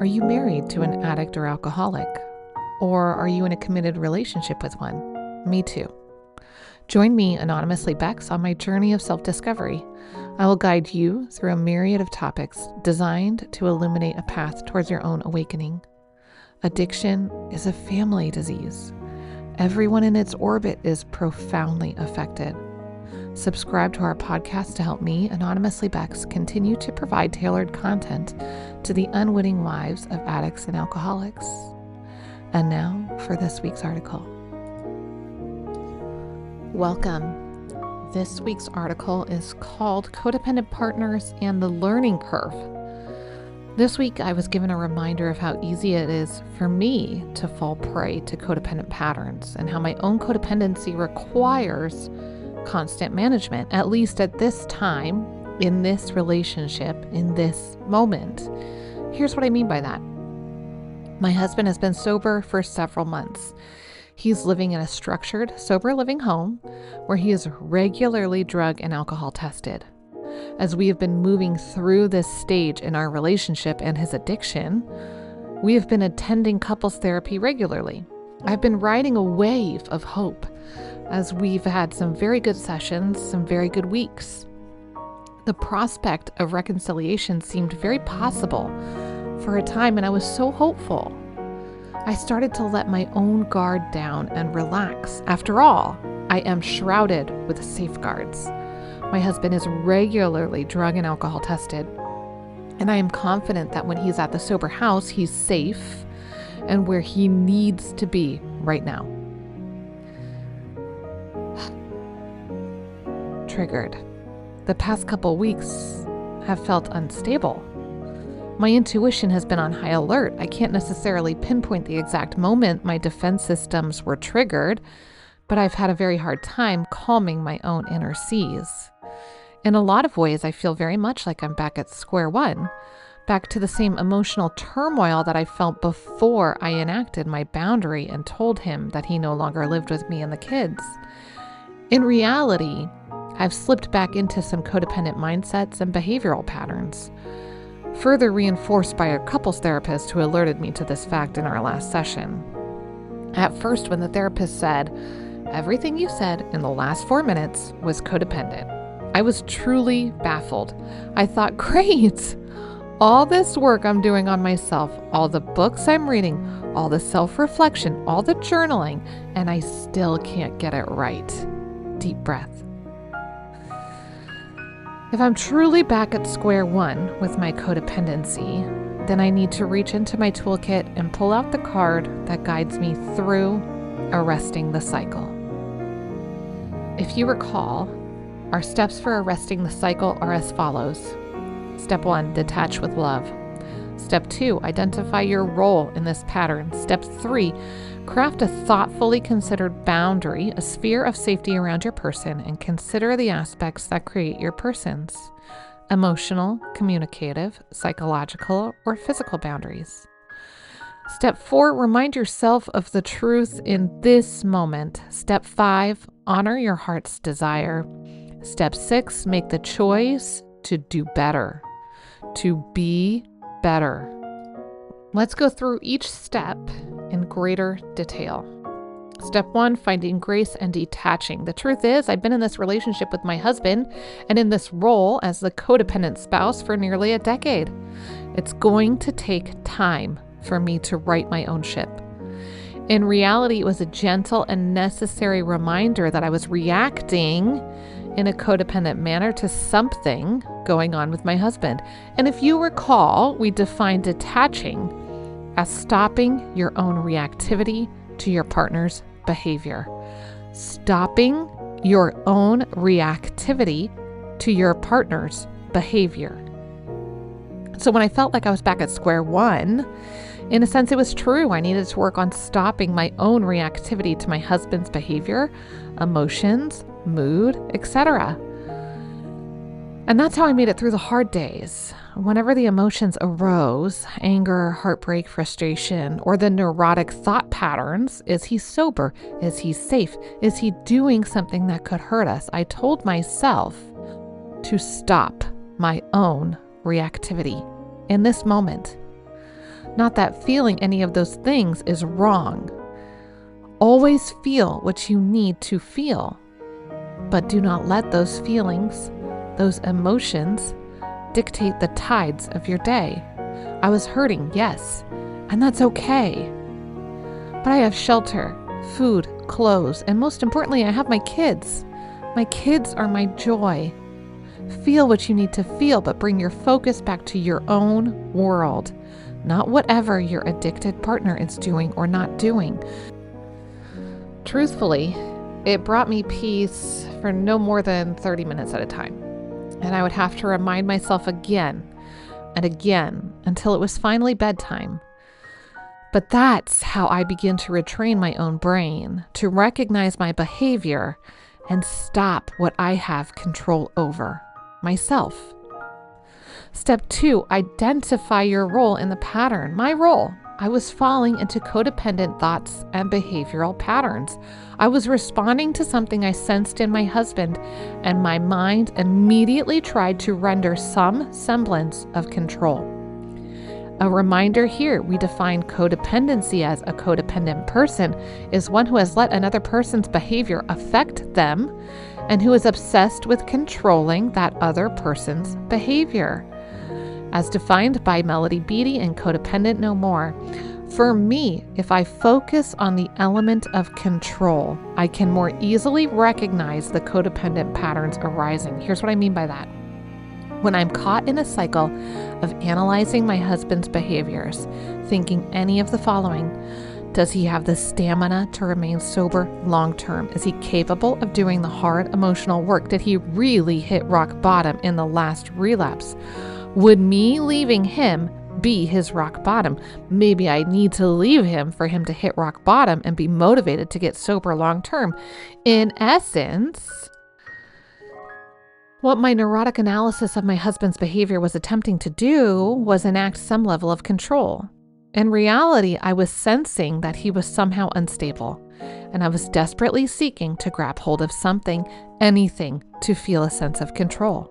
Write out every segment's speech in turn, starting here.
Are you married to an addict or alcoholic? Or are you in a committed relationship with one? Me too. Join me, Anonymously Bex, on my journey of self-discovery. I will guide you through a myriad of topics designed to illuminate a path towards your own awakening. Addiction is a family disease. Everyone in its orbit is profoundly affected. Subscribe to our podcast to help me, Anonymously Bex, continue to provide tailored content to the unwitting lives of addicts and alcoholics. And now for this week's article. Welcome. This week's article is called Codependent Partners and the Learning Curve. This week, I was given a reminder of how easy it is for me to fall prey to codependent patterns and how my own codependency requires constant management, at least at this time, in this relationship, in this moment. Here's what I mean by that. My husband has been sober for several months. He's living in a structured, sober living home where he is regularly drug and alcohol tested. As we have been moving through this stage in our relationship and his addiction, we have been attending couples therapy regularly. I've been riding a wave of hope as we've had some very good sessions, some very good weeks. The prospect of reconciliation seemed very possible for a time, and I was so hopeful. I started to let my own guard down and relax. After all, I am shrouded with safeguards. My husband is regularly drug and alcohol tested, and I am confident that when he's at the sober house, he's safe and where he needs to be right now. Triggered. The past couple weeks have felt unstable. My intuition has been on high alert. I can't necessarily pinpoint the exact moment my defense systems were triggered, but I've had a very hard time calming my own inner seas. In a lot of ways, I feel very much like I'm back at square one, back to the same emotional turmoil that I felt before I enacted my boundary and told him that he no longer lived with me and the kids. In reality, I've slipped back into some codependent mindsets and behavioral patterns, further reinforced by a couples therapist who alerted me to this fact in our last session. At first, when the therapist said, "Everything you said in the last 4 minutes was codependent," I was truly baffled. I thought, great, all this work I'm doing on myself, all the books I'm reading, all the self-reflection, all the journaling, and I still can't get it right. Deep breath. If I'm truly back at square one with my codependency, then I need to reach into my toolkit and pull out the card that guides me through arresting the cycle. If you recall, our steps for arresting the cycle are as follows. Step 1, detach with love. Step 2, identify your role in this pattern. Step 3, craft a thoughtfully considered boundary, a sphere of safety around your person, and consider the aspects that create your persons: emotional, communicative, psychological, or physical boundaries. Step 4, remind yourself of the truth in this moment. Step 5, honor your heart's desire. Step 6, make the choice to do better, to be better. Let's go through each step in greater detail. Step 1, finding grace and detaching. The truth is, I've been in this relationship with my husband and in this role as the codependent spouse for nearly a decade. It's going to take time for me to right my own ship. In reality, it was a gentle and necessary reminder that I was reacting in a codependent manner to something going on with my husband. And if you recall, we defined detaching as stopping your own reactivity to your partner's behavior. Stopping your own reactivity to your partner's behavior. So when I felt like I was back at square one, in a sense, it was true. I needed to work on stopping my own reactivity to my husband's behavior, emotions, mood, etc. And that's how I made it through the hard days. Whenever the emotions arose, anger, heartbreak, frustration, or the neurotic thought patterns, is he sober? Is he safe? Is he doing something that could hurt us? I told myself to stop my own reactivity in this moment. Not that feeling any of those things is wrong. Always feel what you need to feel, but do not let those feelings, those emotions, dictate the tides of your day. I was hurting, yes, and that's okay. But I have shelter, food, clothes, and most importantly, I have my kids. My kids are my joy. Feel what you need to feel, but bring your focus back to your own world, not whatever your addicted partner is doing or not doing. Truthfully, it brought me peace for no more than 30 minutes at a time. And I would have to remind myself again and again until it was finally bedtime. But that's how I begin to retrain my own brain, to recognize my behavior and stop what I have control over, myself. Step 2, identify your role in the pattern. My role. I was falling into codependent thoughts and behavioral patterns. I was responding to something I sensed in my husband, and my mind immediately tried to render some semblance of control. A reminder here, we define codependency as a codependent person is one who has let another person's behavior affect them and who is obsessed with controlling that other person's behavior. As defined by Melody Beattie in Codependent No More, for me, if I focus on the element of control, I can more easily recognize the codependent patterns arising. Here's what I mean by that. When I'm caught in a cycle of analyzing my husband's behaviors, thinking any of the following: does he have the stamina to remain sober long term? Is he capable of doing the hard emotional work? Did he really hit rock bottom in the last relapse? Would me leaving him be his rock bottom? Maybe I need to leave him for him to hit rock bottom and be motivated to get sober long term. In essence, what my neurotic analysis of my husband's behavior was attempting to do was enact some level of control. In reality, I was sensing that he was somehow unstable, and I was desperately seeking to grab hold of something, anything, to feel a sense of control.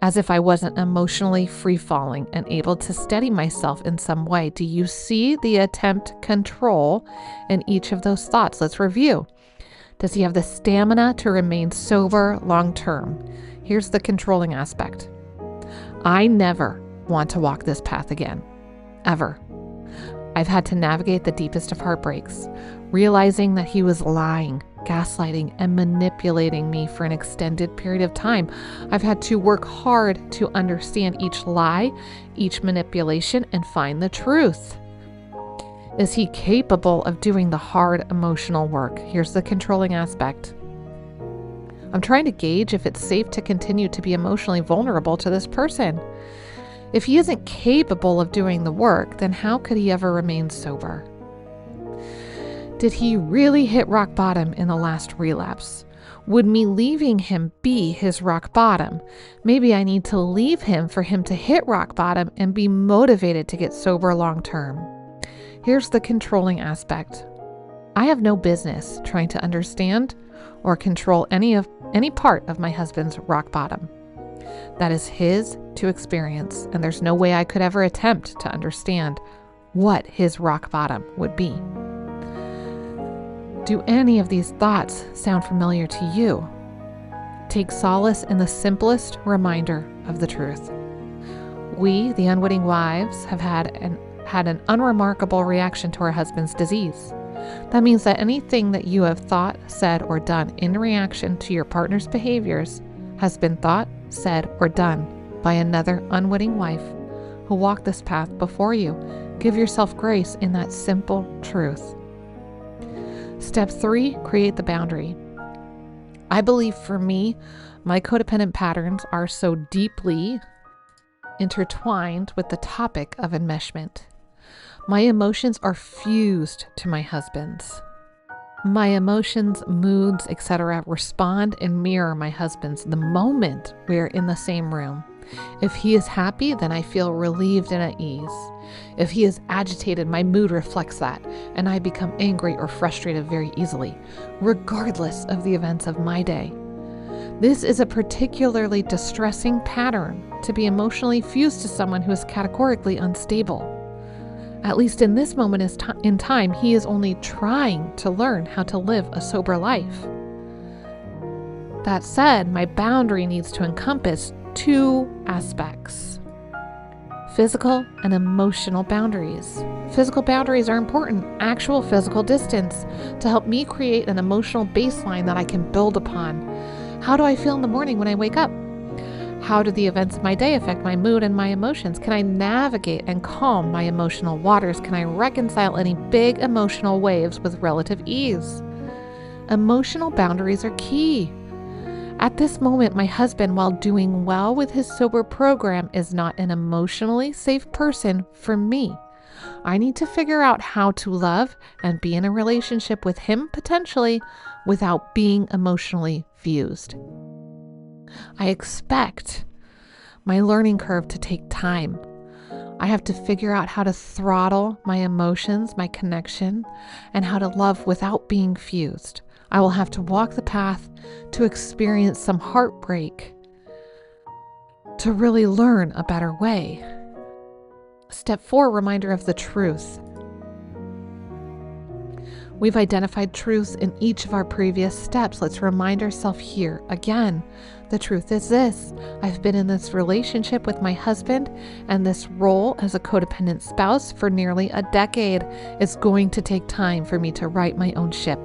As if I wasn't emotionally free-falling and able to steady myself in some way. Do you see the attempt control in each of those thoughts? Let's review. Does he have the stamina to remain sober long term? Here's the controlling aspect. I never want to walk this path again, ever. I've had to navigate the deepest of heartbreaks, realizing that he was lying, gaslighting, and manipulating me for an extended period of time. I've had to work hard to understand each lie, each manipulation, and find the truth. Is he capable of doing the hard emotional work? Here's the controlling aspect. I'm trying to gauge if it's safe to continue to be emotionally vulnerable to this person. If he isn't capable of doing the work, then how could he ever remain sober? Did he really hit rock bottom in the last relapse? Would me leaving him be his rock bottom? Maybe I need to leave him for him to hit rock bottom and be motivated to get sober long term. Here's the controlling aspect. I have no business trying to understand or control any part of my husband's rock bottom. That is his to experience, and there's no way I could ever attempt to understand what his rock bottom would be. Do any of these thoughts sound familiar to you? Take solace in the simplest reminder of the truth. We, the unwitting wives, have had an unremarkable reaction to our husband's disease. That means that anything that you have thought, said, or done in reaction to your partner's behaviors has been thought, said, or done by another unwitting wife who walked this path before you. Give yourself grace in that simple truth. Step 3, create the boundary. I believe for me, my codependent patterns are so deeply intertwined with the topic of enmeshment. My emotions are fused to my husband's. My emotions, moods, etc. respond and mirror my husband's the moment we're in the same room. If he is happy, then I feel relieved and at ease. If he is agitated, my mood reflects that, and I become angry or frustrated very easily, regardless of the events of my day. This is a particularly distressing pattern to be emotionally fused to someone who is categorically unstable. At least in this moment in time, he is only trying to learn how to live a sober life. That said, my boundary needs to encompass two aspects: physical and emotional boundaries. Physical boundaries are important, actual physical distance, to help me create an emotional baseline that I can build upon. How do I feel in the morning when I wake up? How do the events of my day affect my mood and my emotions? Can I navigate and calm my emotional waters? Can I reconcile any big emotional waves with relative ease? Emotional boundaries are key. At this moment, my husband, while doing well with his sober program, is not an emotionally safe person for me. I need to figure out how to love and be in a relationship with him potentially without being emotionally fused. I expect my learning curve to take time. I have to figure out how to throttle my emotions, my connection, and how to love without being fused. I will have to walk the path to experience some heartbreak to really learn a better way. Step 4, reminder of the truth. We've identified truths in each of our previous steps. Let's remind ourselves here again. The truth is this: I've been in this relationship with my husband and this role as a codependent spouse for nearly a decade. It's going to take time for me to right my own ship.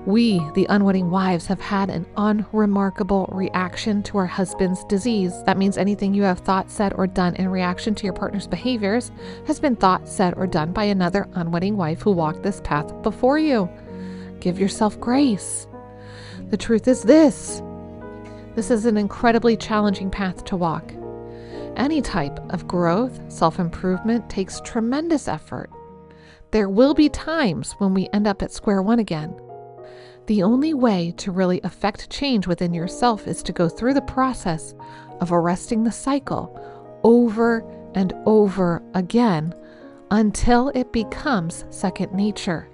We, the unwitting wives, have had an unremarkable reaction to our husband's disease. That means anything you have thought, said, or done in reaction to your partner's behaviors has been thought, said, or done by another unwitting wife who walked this path before you. Give yourself grace. The truth is this: this is an incredibly challenging path to walk. Any type of growth, self-improvement takes tremendous effort. There will be times when we end up at square one again. The only way to really affect change within yourself is to go through the process of arresting the cycle over and over again until it becomes second nature.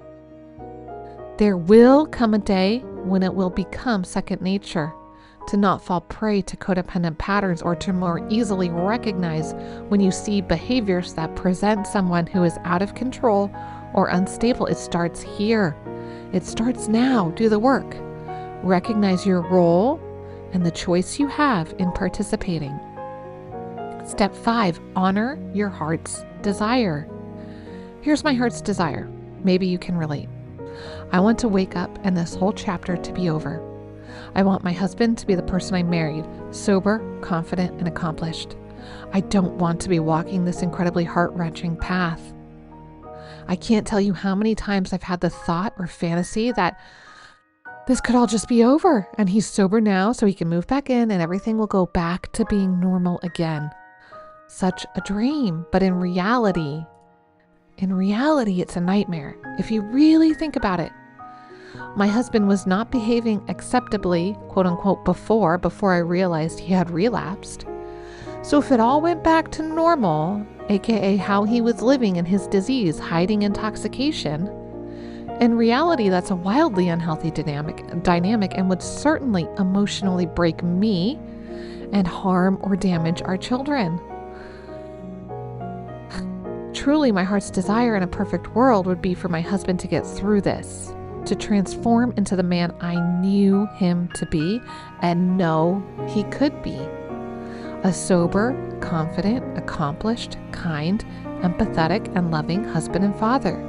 There will come a day when it will become second nature to not fall prey to codependent patterns, or to more easily recognize when you see behaviors that present someone who is out of control or unstable. It starts here. It starts now. Do the work. Recognize your role and the choice you have in participating. Step 5, honor your heart's desire. Here's my heart's desire. Maybe you can relate. I want to wake up and this whole chapter to be over. I want my husband to be the person I married, sober, confident, and accomplished. I don't want to be walking this incredibly heart-wrenching path. I can't tell you how many times I've had the thought or fantasy that this could all just be over and he's sober now so he can move back in and everything will go back to being normal again. Such a dream, but in reality, it's a nightmare if you really think about it. My husband was not behaving acceptably, quote unquote, before I realized he had relapsed. So if it all went back to normal, aka how he was living in his disease, hiding intoxication, in reality, that's a wildly unhealthy dynamic and would certainly emotionally break me and harm or damage our children. Truly, my heart's desire in a perfect world would be for my husband to get through this, to transform into the man I knew him to be and know he could be. A sober, confident, accomplished, kind, empathetic, and loving husband and father.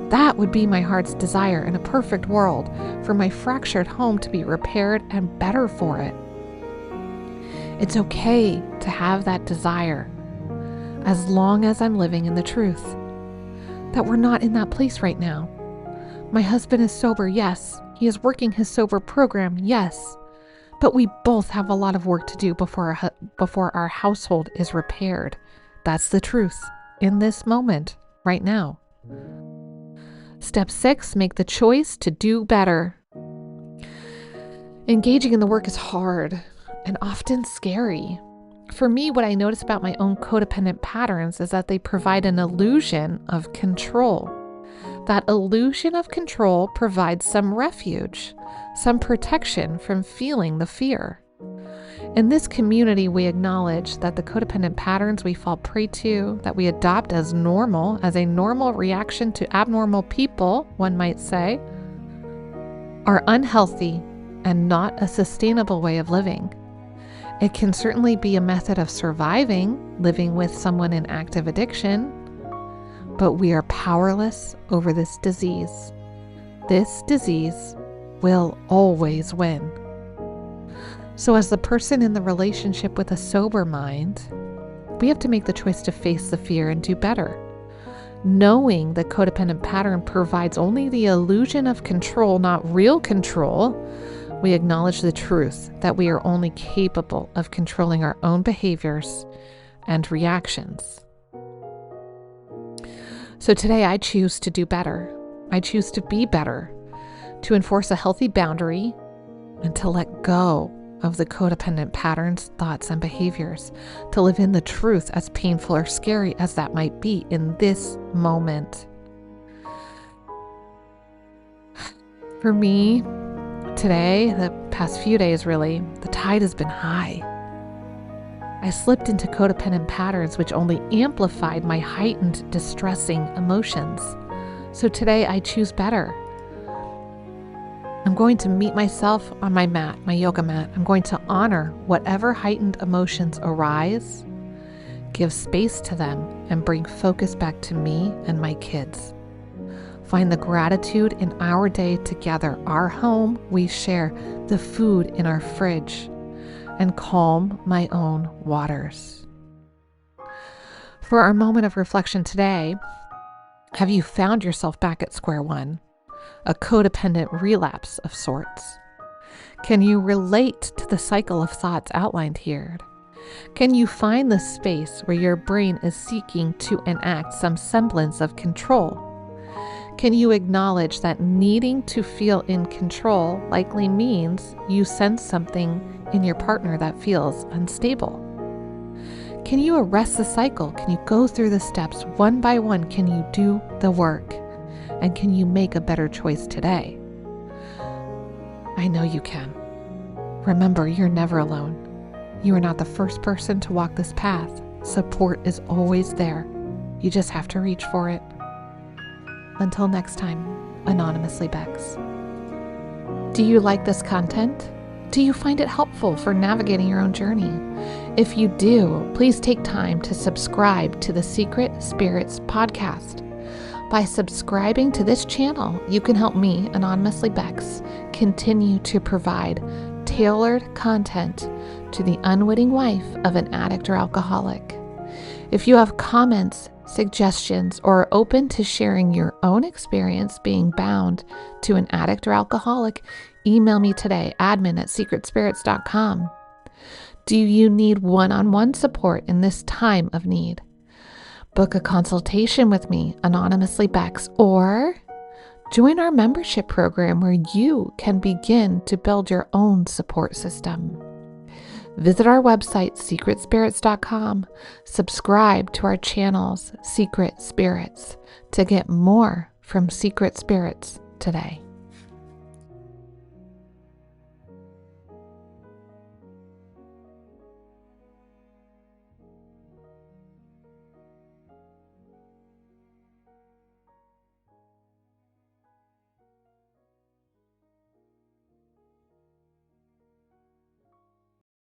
That would be my heart's desire in a perfect world, for my fractured home to be repaired and better for it. It's okay to have that desire, as long as I'm living in the truth that we're not in that place right now. My husband is sober, yes. He is working his sober program, yes. But we both have a lot of work to do before our household is repaired. That's the truth in this moment, right now. Step 6, make the choice to do better. Engaging in the work is hard and often scary. For me, what I notice about my own codependent patterns is that they provide an illusion of control. That illusion of control provides some refuge, some protection from feeling the fear. In this community, we acknowledge that the codependent patterns we fall prey to, that we adopt as normal, as a normal reaction to abnormal people, one might say, are unhealthy and not a sustainable way of living. It can certainly be a method of surviving, living with someone in active addiction, but we are powerless over this disease. This disease will always win. So as the person in the relationship with a sober mind, we have to make the choice to face the fear and do better. Knowing the codependent pattern provides only the illusion of control, not real control, we acknowledge the truth that we are only capable of controlling our own behaviors and reactions. So today I choose to do better. I choose to be better, to enforce a healthy boundary, and to let go of the codependent patterns, thoughts, and behaviors, to live in the truth, as painful or scary as that might be in this moment. For me, today, the past few days really, the tide has been high. I slipped into codependent patterns which only amplified my heightened, distressing emotions. So today I choose better. I'm going to meet myself on my mat, my yoga mat. I'm going to honor whatever heightened emotions arise, give space to them, and bring focus back to me and my kids. Find the gratitude in our day together, our home we share, the food in our fridge, and calm my own waters. For our moment of reflection today, have you found yourself back at square one? A codependent relapse of sorts? Can you relate to the cycle of thoughts outlined here? Can you find the space where your brain is seeking to enact some semblance of control? Can you acknowledge that needing to feel in control likely means you sense something in your partner that feels unstable? Can you arrest the cycle? Can you go through the steps one by one? Can you do the work? And can you make a better choice today? I know you can. Remember, you're never alone. You are not the first person to walk this path. Support is always there. You just have to reach for it. Until next time, Anonymously Bex. Do you like this content? Do you find it helpful for navigating your own journey? If you do, please take time to subscribe to the Secret Spirits podcast. By subscribing to this channel, you can help me, Anonymously Bex, continue to provide tailored content to the unwitting wife of an addict or alcoholic. If you have comments, suggestions, or are open to sharing your own experience being bound to an addict or alcoholic, email me today, admin@secretspirits.com. Do you need one-on-one support in this time of need? Book a consultation with me, Anonymously Bex, or join our membership program where you can begin to build your own support system. Visit our website, secretspirits.com. Subscribe to our channels, Secret Spirits, to get more from Secret Spirits today.